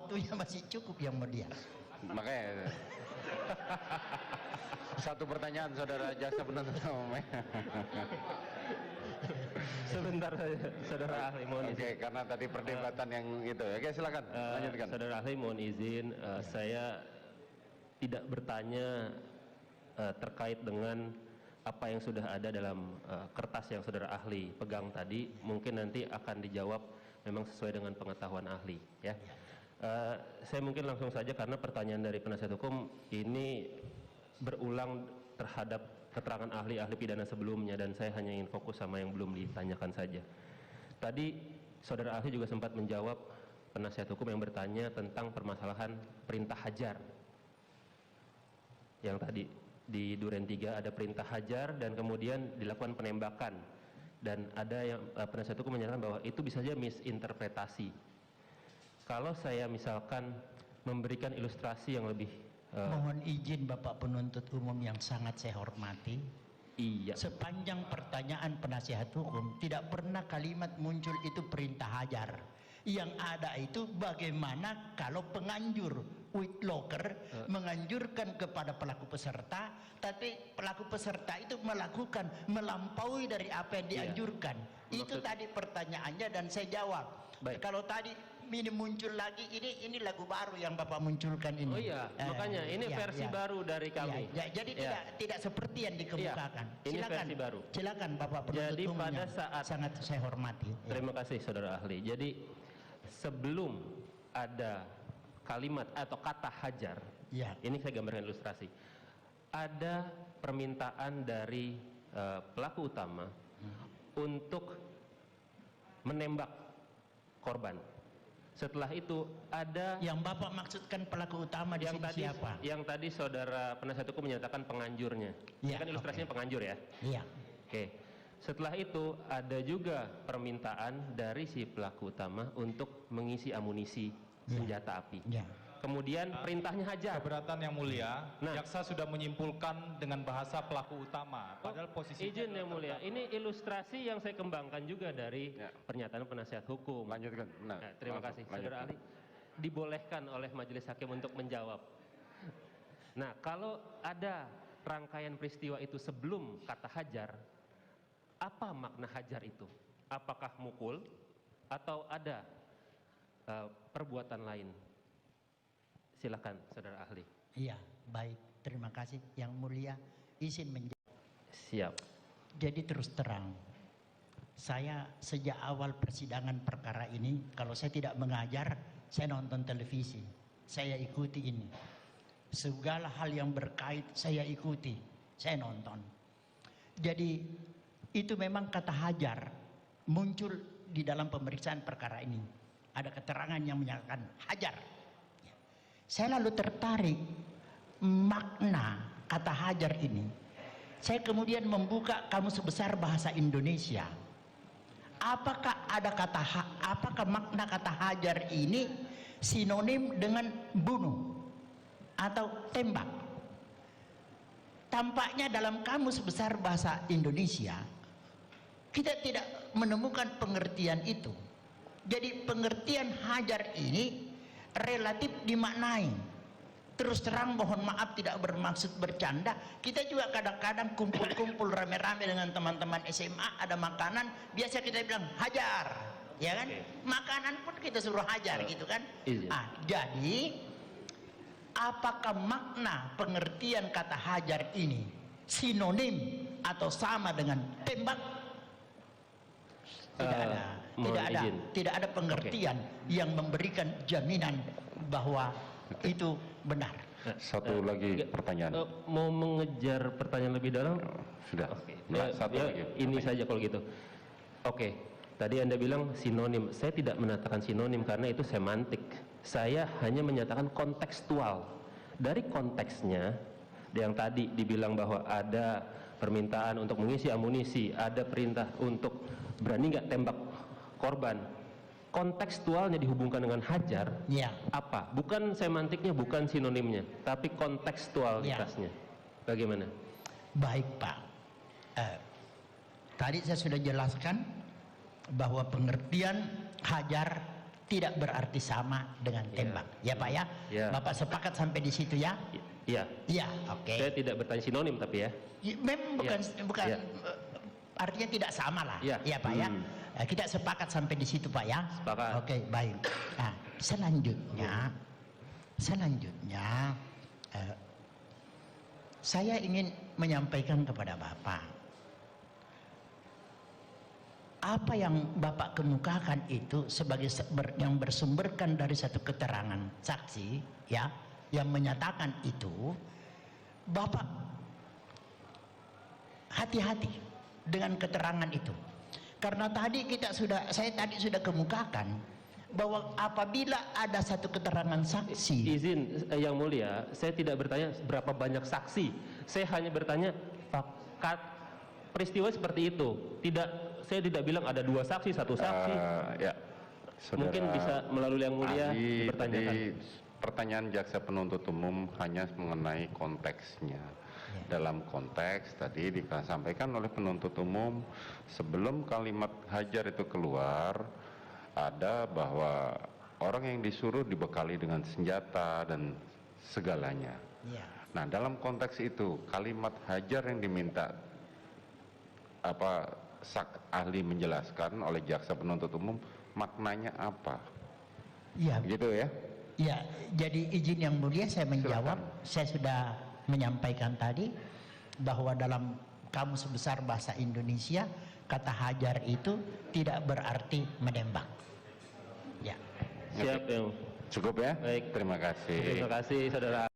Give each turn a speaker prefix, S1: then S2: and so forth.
S1: waktunya masih cukup yang mulia.
S2: Makanya satu pertanyaan saudara jaksa penuntut umum.
S3: Sebentar saja, saudara ahli, mohon
S2: Oke,
S3: izin.
S2: karena tadi perdebatan yang itu. Oke, silakan lanjutkan.
S3: Saudara ahli, mohon izin, saya tidak bertanya terkait dengan apa yang sudah ada dalam kertas yang saudara ahli pegang tadi. Mungkin nanti akan dijawab memang sesuai dengan pengetahuan ahli, ya. Saya mungkin langsung saja karena pertanyaan dari penasihat hukum ini berulang terhadap keterangan ahli-ahli pidana sebelumnya dan saya hanya ingin fokus sama yang belum ditanyakan saja. Tadi saudara ahli juga sempat menjawab penasihat hukum yang bertanya tentang permasalahan perintah hajar. Yang tadi di Duren 3 ada perintah hajar dan kemudian dilakukan penembakan. Dan ada yang penasihat hukum menyatakan bahwa itu bisa saja misinterpretasi. Kalau saya misalkan memberikan ilustrasi yang lebih
S1: Mohon izin Bapak penuntut umum yang sangat saya hormati.
S3: iya.
S1: Sepanjang pertanyaan penasihat hukum tidak pernah kalimat muncul itu perintah hajar. Yang ada itu bagaimana kalau penganjur Whitlocker menganjurkan kepada pelaku peserta, tapi pelaku peserta itu melampaui dari apa yang dianjurkan. Itu tadi pertanyaannya dan saya jawab.
S3: Baik.
S1: Kalau tadi ini muncul lagi, ini lagu baru yang Bapak munculkan ini.
S3: Oh iya, makanya ini versi baru dari kami.
S1: Jadi tidak seperti yang dikemukakan.
S3: Ini
S1: Silakan,
S3: versi baru.
S1: silakan Bapak penuntut
S3: Jadi
S1: umum
S3: pada
S1: yang
S3: saat
S1: sangat saya hormati.
S3: Terima kasih saudara ahli. Jadi sebelum ada kalimat atau kata hajar, ini saya gambarkan ilustrasi. Ada permintaan dari pelaku utama untuk menembak korban. Setelah itu ada
S1: yang Bapak maksudkan pelaku utama di
S3: yang
S1: sini
S3: tadi,
S1: siapa?
S3: Yang tadi saudara penasihat hukum menyatakan penganjurnya.
S1: Ya,
S3: kan ilustrasinya penganjur ya.
S1: Iya.
S3: Oke. Setelah itu ada juga permintaan dari si pelaku utama untuk mengisi amunisi senjata api. Kemudian perintahnya hajar.
S4: Keberatan yang mulia, jaksa sudah menyimpulkan dengan bahasa pelaku utama. Padahal posisi
S3: izin yang mulia, ini ilustrasi yang saya kembangkan juga dari pernyataan penasihat hukum.
S2: Lanjutkan.
S3: Terima kasih, saudara ahli. Dibolehkan oleh majelis hakim untuk menjawab. Nah, kalau ada rangkaian peristiwa itu sebelum kata hajar, apa makna hajar itu? Apakah mukul atau ada perbuatan lain? Silakan saudara ahli.
S1: Iya, baik. Terima kasih yang mulia. Izin menjawab.
S3: Siap.
S1: Jadi terus terang, saya sejak awal persidangan perkara ini, kalau saya tidak mengajar, saya nonton televisi. Saya ikuti ini. Segala hal yang berkait saya ikuti. Saya nonton. Jadi itu memang kata hajar muncul di dalam pemeriksaan perkara ini. Ada keterangan yang menyatakan hajar. Saya lalu tertarik makna kata hajar ini. Saya kemudian membuka Kamus Besar Bahasa Indonesia. Apakah makna kata hajar ini sinonim dengan bunuh atau tembak? Tampaknya dalam Kamus Besar Bahasa Indonesia kita tidak menemukan pengertian itu. Jadi pengertian hajar ini relatif dimaknai. Terus terang mohon maaf tidak bermaksud bercanda. Kita juga kadang-kadang kumpul-kumpul rame-rame dengan teman-teman SMA, ada makanan, biasa kita bilang hajar, ya kan? Makanan pun kita suruh hajar gitu kan? Jadi apakah makna pengertian kata hajar ini sinonim atau sama dengan tembak? Tidak ada pengertian yang memberikan jaminan bahwa itu benar.
S2: Satu lagi pertanyaan.
S3: Mau mengejar pertanyaan lebih dalam?
S2: Sudah.
S3: Satu lagi. Ini saja kalau gitu. Oke. Tadi Anda bilang sinonim. Saya tidak mengatakan sinonim karena itu semantik. Saya hanya menyatakan kontekstual. Dari konteksnya, yang tadi dibilang bahwa ada permintaan untuk mengisi amunisi, ada perintah untuk berani nggak tembak korban, kontekstualnya dihubungkan dengan hajar, apa? Bukan semantiknya, bukan sinonimnya, tapi kontekstualitasnya. Bagaimana?
S1: Baik Pak, tadi saya sudah jelaskan bahwa pengertian hajar tidak berarti sama dengan tembak. Ya Pak ya?
S3: Ya.
S1: Bapak sepakat sampai di situ ya?
S3: Iya.
S1: Iya, oke.
S3: Saya tidak bertanya sinonim tapi ya.
S1: Memang bukan
S3: Ya.
S1: artinya tidak sama lah.
S3: Ya.
S1: Iya Pak ya. Kita sepakat sampai di situ Pak ya.
S3: Sepakat.
S1: Oke, baik. Nah, selanjutnya saya ingin menyampaikan kepada Bapak, apa yang Bapak kemukakan itu sebagai yang bersumberkan dari satu keterangan saksi ya, yang menyatakan itu, Bapak hati-hati dengan keterangan itu. Karena saya tadi sudah kemukakan bahwa apabila ada satu keterangan saksi.
S3: Izin yang mulia, saya tidak bertanya berapa banyak saksi. Saya hanya bertanya fakat peristiwa seperti itu. Saya tidak bilang ada 2 saksi, 1 saksi.
S2: Ya, Saudara
S3: Mungkin bisa melalui yang mulia
S2: ahli,
S3: dipertanyakan.
S2: tadi pertanyaan jaksa penuntut umum hanya mengenai konteksnya. Dalam konteks tadi disampaikan oleh penuntut umum, sebelum kalimat hajar itu keluar, ada bahwa orang yang disuruh dibekali dengan senjata dan segalanya.
S1: Ya.
S2: Nah, dalam konteks itu kalimat hajar yang diminta ahli menjelaskan oleh jaksa penuntut umum maknanya apa?
S1: Iya.
S2: Gitu ya?
S1: Ya, jadi izin yang mulia saya menjawab.
S2: Silakan.
S1: Saya sudah menyampaikan tadi bahwa dalam Kamus Besar Bahasa Indonesia kata hajar itu tidak berarti menembak. Ya.
S3: Siap yang
S2: Cukup ya?
S3: Baik.
S2: Terima kasih.
S3: Terima kasih saudara.